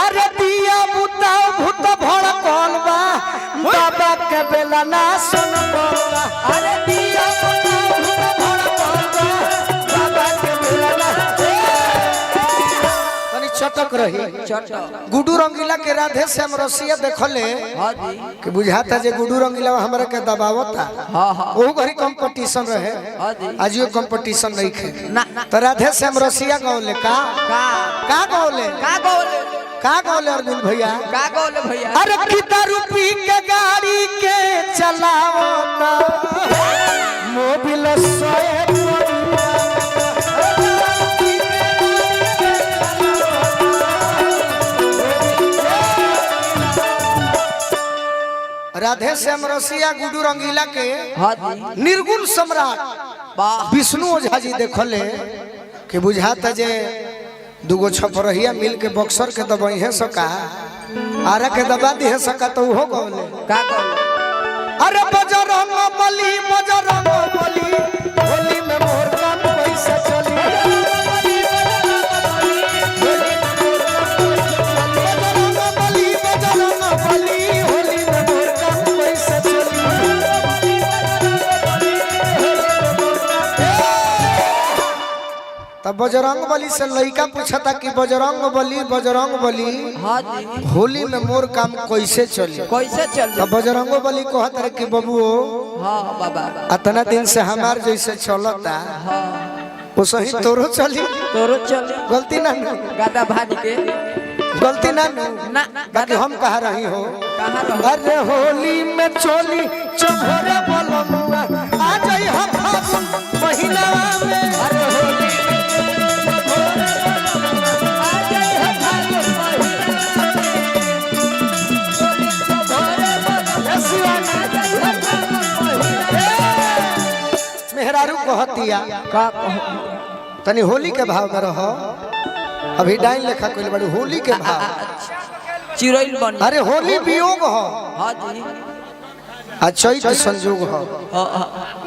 अरे दिया बुता भूत भड़कल बा बाबा के बेला ना सुन बोला अरे दिया बुता भूत भड़कल बा बाबा के बेला ना तनी चटक रही गुडू रंगीला के राधे श्याम रसिया देखले कि बुझाता जे गुडू रंगीला हमरा के दबावता ओ घरी कंपटीशन रहे आज यो कंपटीशन नहीं खे तो राधे श्याम रसिया गौले का गौले अर्जुन भैया अरे कितना रुपी के गाड़ी के चलाओ ना मोबिल सोए राधे श्याम रसिया गुडू रंगीला के निर्गुण सम्राट विष्णु ओझा जी देखले कि बुझाता जे दुगो छपरहिया मिल के बक्सर के दबाई है सका आरा के दबा दी है सका तो हो गौले अरे बजरंग बली होली में मोर काम पैसा चली तब बजरंग बली से लड़का पूछता कि बजरंग बली होली में मोर काम कैसे चली तब बजरंग बली कहत रहे कि बबुओ इतना दिन से हमार जैसे चलता वो सही तोरो चली गलती ना गादा भाजी के गलती ना बाकी हम कहा रही हो अरे होली में चोली चोरे बोलमुआ आ जाई हम फागुन महीना में अरे होली मेहरारू कहतिया तनी होली के भाव में रहो अभी डाइन लेखा कोई बड़ी होली के भाव चिरैल बन अरे होली वियोग हो चैत संयोग हो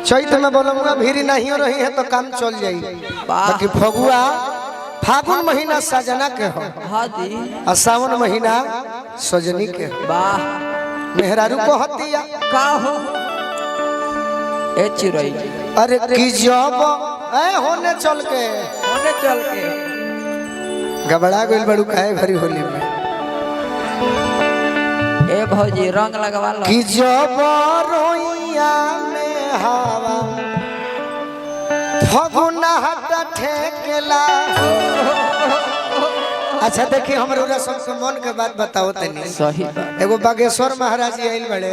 चैत में बोलूंगा भीड़ नहीं रही है तो काम चल जाई बाकी फगुआ फागुन महीना सजना के हो और सावन महीना सजनी के मेहरारू को हतिया का हो ए चिरैल अरे की जब होने चल के घबरा गइल बड़ू काहे भरी होली में ए भौजी रंग लगवा लो कि जब रोइया में हवा फगुना हट ठेकेला अच्छा देखिए हमरे सबसे मन के बात बताओ तनी सही बात एगो बागेश्वर महाराज जी आइल बड़े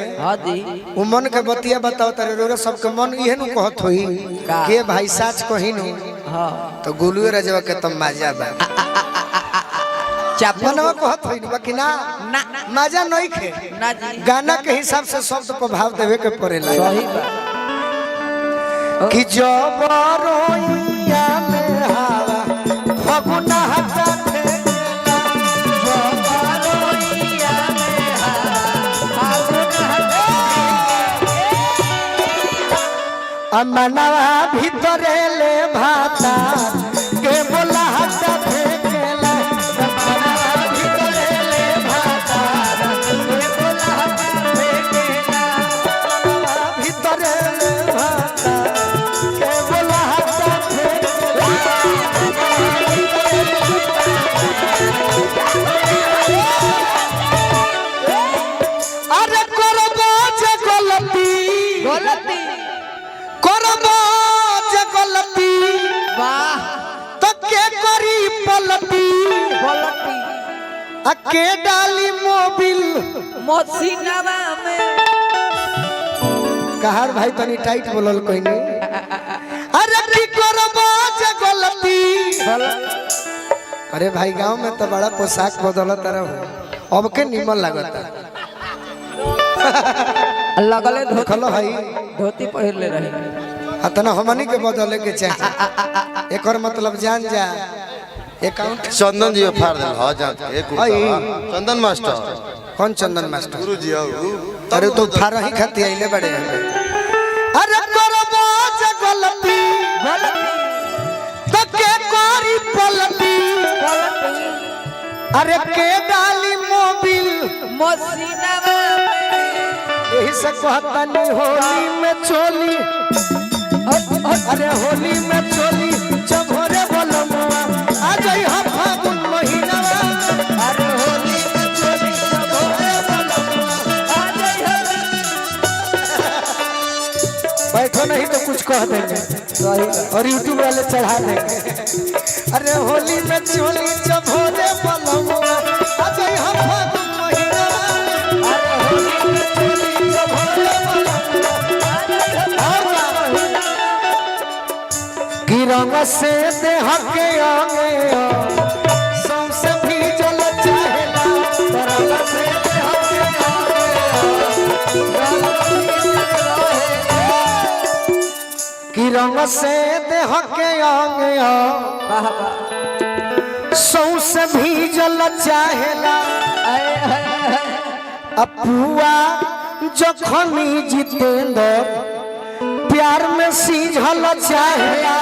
वो मन के बतिया बताओ तरे रोरा सबके मन इहे नु कहत होई के भाई साच कहिनु तो गोलुए रजवा के तुम मजा बा मनवा कहत होई बाकी ना मजा नहीं खे गाना के हिसाब से शब्द को भाव देवे के पड़ेला सही बात कि जब रोइया में हवा फगुना हट मनवा भीतरे ले भाता के बोला हटा फेंकेला मनवा भीतरे ले भाता के बोला हटा फेंकेला मनवा भीतरे ले भाता के बोला हटा फेंकेला अरे करबो जे गलती तो के करी पलटी के डाली मोबिल मोसिनवा में कहर भाई तनी टाइट बोलल कोई नहीं अरे की करबो जे गलती अरे भाई गांव में तो बड़ा पोशाक बदलत रहो अब के निमन लगता लगले देखलो भाई धोती पहन ले रही अतना हमनी के बदले के चाहिए एक और मतलब जान जा अकाउंट चंदन जी फाड़ दे हां जान एक चंदन मास्टर कौन चंदन मास्टर गुरु जी अरे तो फाड़ ही खाती आइले बड़े अरे करबो जे गलती तो के करी पलटी अरे के डाली मोबिल मसीनावा में यही से कहता नहीं होली में चोली अरे होली में चोली चभोरे बोलमुआ आ जाई हम फागुन महीना अरे होली में चोली चभोरे बोलमुआ आ जाई हम बैठो नहीं तो कुछ कह देंगे और यूट्यूब वाले चढ़ा देंगे अरे होली में चोली चभोरे बोलमुआ आ जाई हम फागुन महीना अरे होली में चोली चभोरे बोलमुआ की रंग से देह के आगे सौंसे भी जल चाहेला रंग से देह के आगे की रंग से देह के आगे सौंसे भी जल चाहेला अपुआ जखनी जितेंद्र प्यार में सीझल चाहेला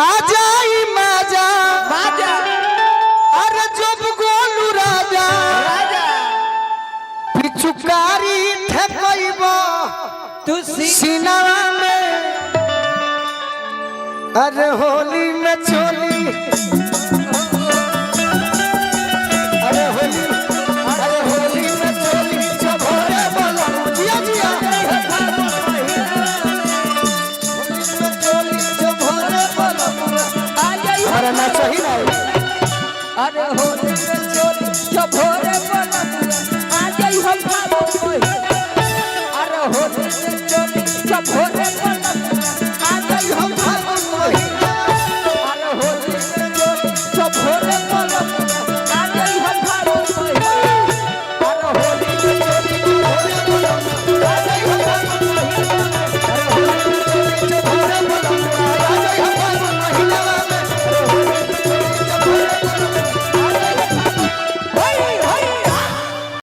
आ जाई माजा बाजा अरे जब गोलू राजा राजा पिचुकारी ठेकइबो तू सीनावा में अरे होली में चोली अरे होली में चोली चभोरे बोलो जिया जिया अरे ना सही नहीं अरे होली में चोली चभोरे